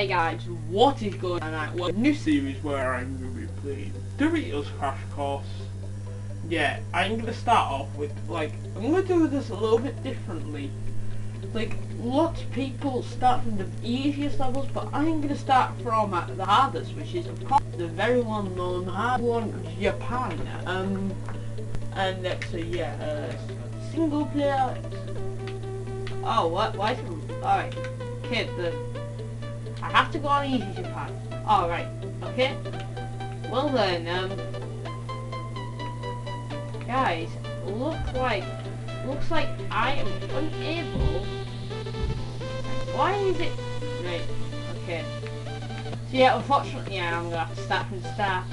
Hey guys, what is going on? Well, a new series where I'm going to be playing Doritos Crash Course. Yeah, I'm going to start off with, I'm going to do this a little bit differently. Lots of people start from the easiest levels, but I'm going to start from the hardest, which is, of course, the very well-known hard one, Japan. So yeah, single player. Oh, what? Why? Alright, kid, I have to go on easy Japan. Alright, okay. Well then, guys, looks like I am unable. Why is it? Right, okay. So yeah, unfortunately, I'm gonna have to start from the start.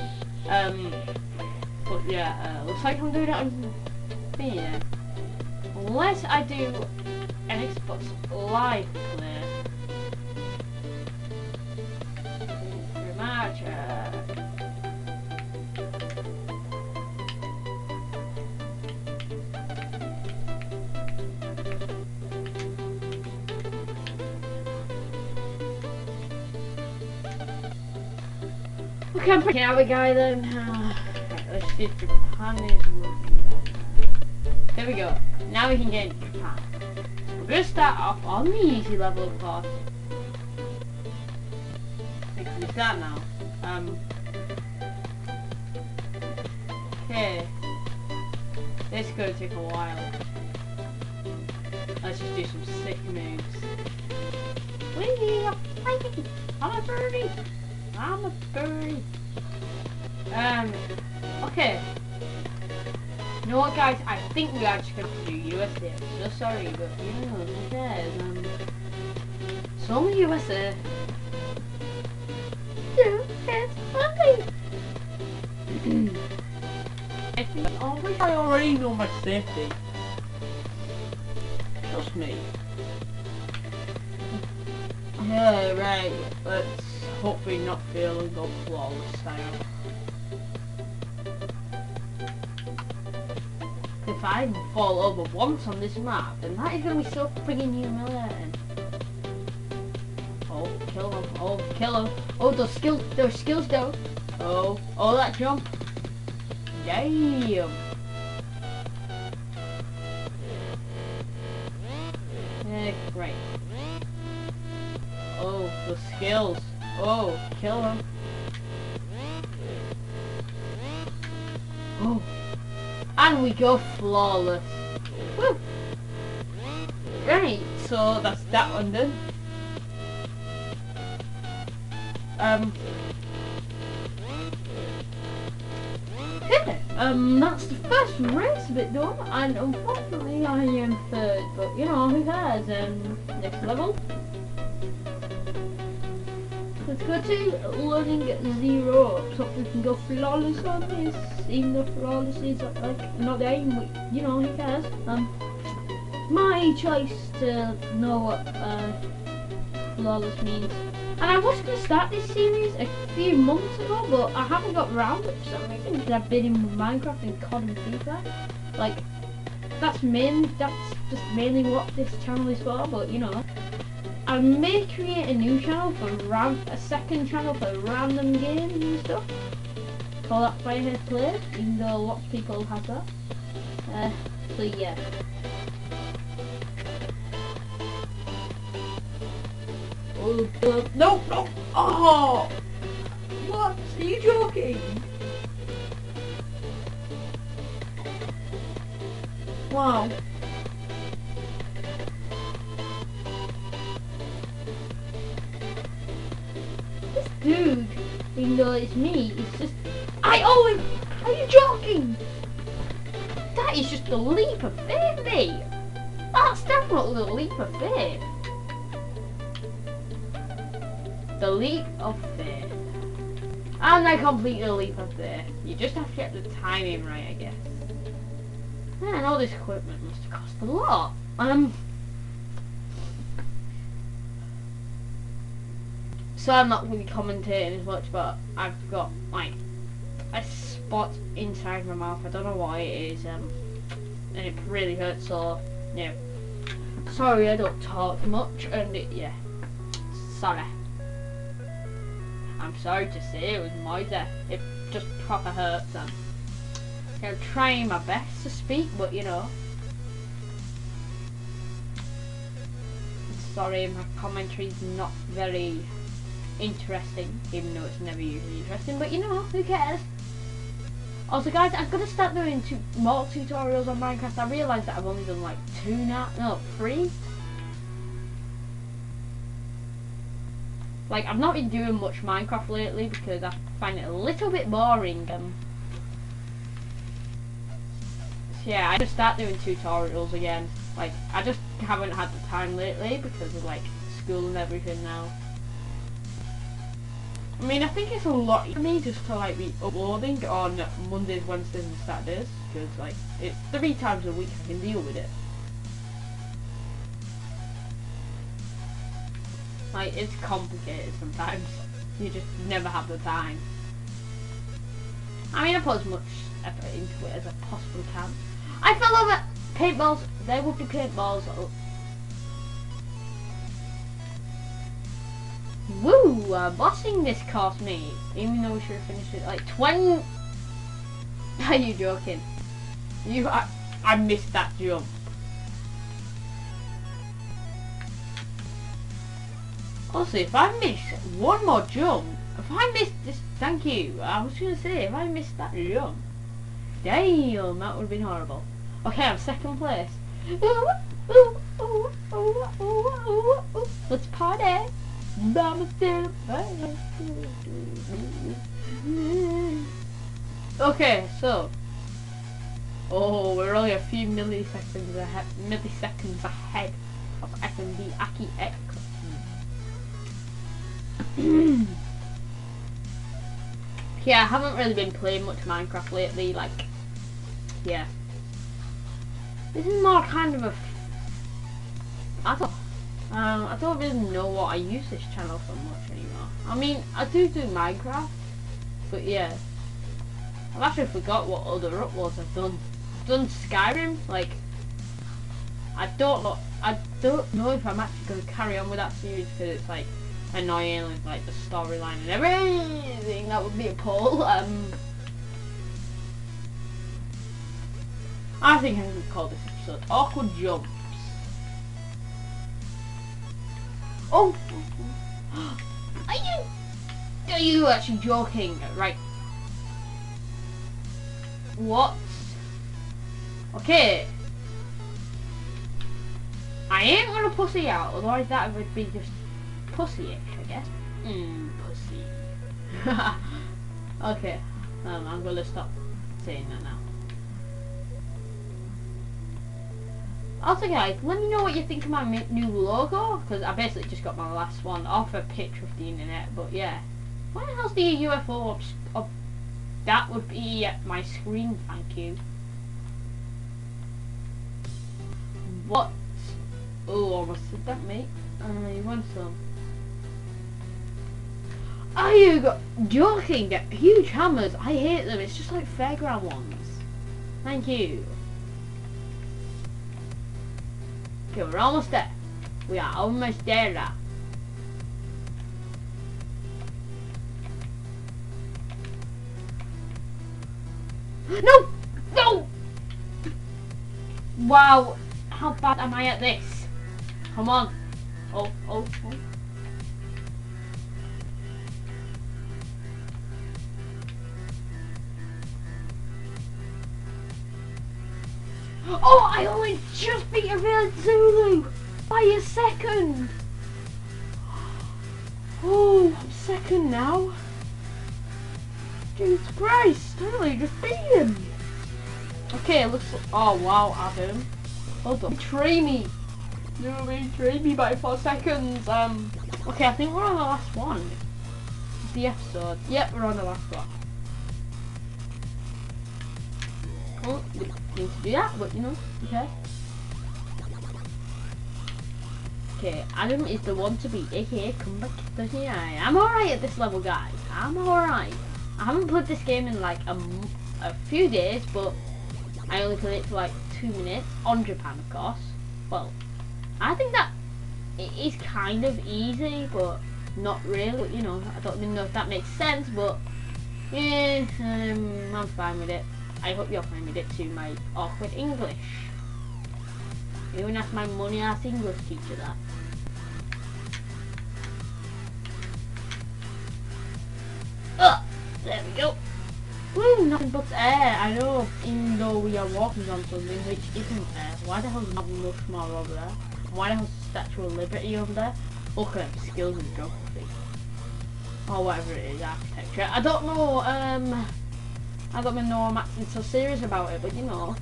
But yeah, looks like I'm doing it on here. Unless I do an Xbox Live play. Okay, I'm picking out a guy then. Right, let's see if Japan is working. There we go. Now we can get into Japan. We're gonna start off on the easy level, of course. We start now. Okay. This is gonna take a while. Let's just do some sick moves. Wee! I'm a birdie! I'm a birdie! Okay. You know what, guys? I think we are just gonna do USA. I'm so sorry, but you know, who cares? So only USA. It's fine. I already know my safety. Trust me. Yeah, right. Let's hopefully not fail and go flawless style. If I even fall over once on this map, then that is gonna be so friggin' humiliating. Oh, kill him. Oh, kill him. Oh, those skills though. Oh, that jump. Damn. Great. Oh, the skills. Oh, kill him. Oh. And we go flawless. Woo. Right, so that's that one done. That's the first race of it done, and unfortunately I am third, but you know, who cares? Next level. Let's go to learning 0, so we can go flawless on this, even though flawless is like not the aim, but you know, who cares? My choice to know what flawless means. And I was going to start this series a few months ago, but I haven't got around it for some reason because I've been in Minecraft and COD and FIFA. That's just mainly what this channel is for, but you know. I may create a new channel for a second channel for random games and stuff. Call that Firehead Play, even though lots of people have that. So yeah. Oh, no! Oh! What? Are you joking? Wow. This dude, even though it's me, it's just... Are you joking? That is just a leap of faith, mate. That's definitely a leap of faith. The leap of faith. And I completed the leap of faith. You just have to get the timing right, I guess. Man, all this equipment must have cost a lot. So I'm not really commentating as much, but I've got like a spot inside my mouth. I don't know why it is, and it really hurts. So yeah, sorry I don't talk much, and yeah, sorry. I'm sorry to say it was my death. It just proper hurts. I'm trying my best to speak, but you know. Sorry, my commentary's not very interesting, even though it's never usually interesting, but you know, who cares? Also guys, I'm gonna start doing more tutorials on Minecraft. I realised that I've only done like 2 now, no, 3. Like, I've not been doing much Minecraft lately because I find it a little bit boring. So yeah, I just start doing tutorials again. Like, I just haven't had the time lately because of like school and everything now. I mean, I think it's a lot for me just to like be uploading on Mondays, Wednesdays and Saturdays because like it's 3 times a week I can deal with it. Like, it's complicated sometimes. You just never have the time. I mean, I put as much effort into it as I possibly can. I fell over paintballs. There would be paintballs. Woo! Bossing this cost me, even though we should have finished it like 20. Are you joking? I missed that jump. Also, if I miss one more jump, if I miss this, thank you. I was gonna say, if I missed that jump, damn, that would have been horrible. Okay, I'm 2nd place. Let's party. Okay, so we're only a few milliseconds ahead of FNB Aki X. Yeah, I haven't really been playing much Minecraft lately, like, yeah. This is more kind of a... I don't really know what I use this channel for much anymore. I mean, I do Minecraft, but yeah. I've actually forgot what other uploads I've done. I've done Skyrim, like, I don't know if I'm actually going to carry on with that series because it's like annoying with like the storyline and everything. That would be a poll. I think I would call this episode Awkward Jumps. Oh! Are you actually joking? Right. What? Okay. I ain't gonna pussy out, otherwise that would be just pussy-ish, I guess. Pussy. Okay. I'm gonna stop saying that now. Also guys, let me know what you think of my new logo, because I basically just got my last one off a picture of the internet, but yeah. Why the hell's the UFO up? That would be my screen, thank you. What? Oh, almost said that, mate. You want some? Are you joking? Huge hammers, I hate them, it's just like fairground ones. Thank you. Okay, we're almost there. We are almost there now. No! No! Wow, how bad am I at this? Come on. Oh. Oh, I only just beat a real Zulu by a second. Oh, I'm 2nd now. Jesus Christ, I really just beat him. Okay, looks like, oh wow, Adam. Hold on. Betray me. No, betray me by 4 seconds. Okay, I think we're on the last one. The episode. Yep, we're on the last one. Oh, we need to do that, but you know, okay. Okay, Adam is the one to beat, aka come back to here. I'm alright at this level, guys. I'm alright. I haven't played this game in like a few days, but I only played it for like 2 minutes on Japan, of course. Well, I think that it is kind of easy, but not really, but you know, I don't even know if that makes sense, but yeah, I'm fine with it. I hope you're fine with it too, my awkward English. You wouldn't ask my money ass English teacher that. There we go. Woo, nothing but air, I know, even though we are walking on something which isn't air. Why the hell is Mount Rushmore over there? Why the hell is the Statue of Liberty over there? Look at skills in geography. Or whatever it is, architecture. I don't know, I don't know I'm acting so serious about it, but you know,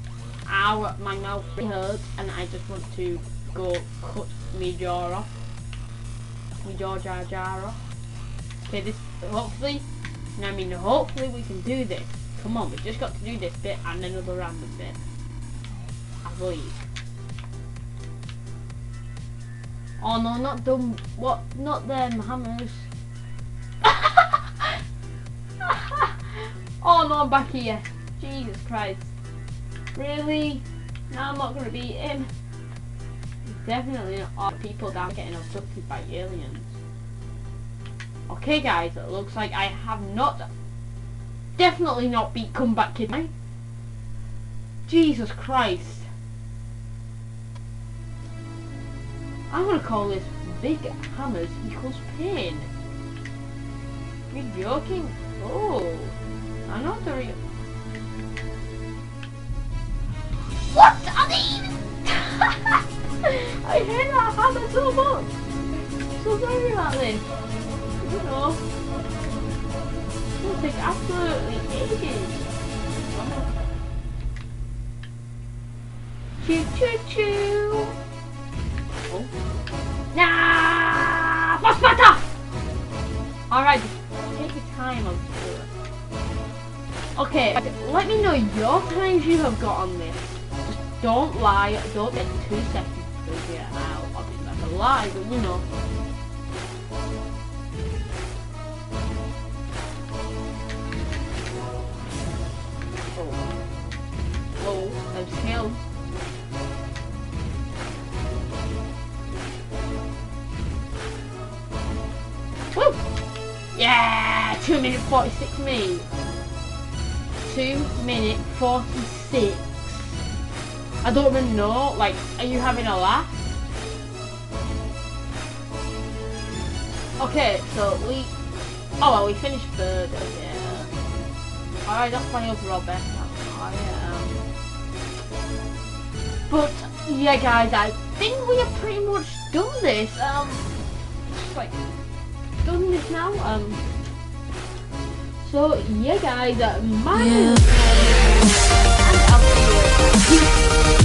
my mouth hurts and I just want to go cut me jaw off. Me jaw off. Okay, this, hopefully we can do this. Come on, we just got to do this bit and another random bit. I believe. Oh no, not them. What? Not them hammers. Oh no, I'm back here. Jesus Christ. Really? Now I'm not gonna beat him. Definitely not all people down getting abducted by aliens. Okay guys, it looks like I have definitely not beat Comeback Kid. Jesus Christ. I'm gonna call this Big Hammers Equals Pain. Are you joking? Oh, I know the real. What are these? I hate that hammer so much. I'm so sorry about this. You know, it'll take absolutely ages. Choo choo choo. Oh. Nah! Phosphata! Alright, take your time on it. Okay, let me know your times you have got on this. Just don't lie, don't get 2 seconds to figure it out. Obviously that's a lie, but you know. Oh, those skills. Woo! Yeah! 2 minute 46 me. 2 minute 46. I don't even know. Like, are you having a laugh? Okay, so we. Oh well, we finished third. Okay. Alright, that's my overall best. But yeah, guys, I think we have pretty much done this. Just like done this now. So yeah, guys, my name is and I'll see you.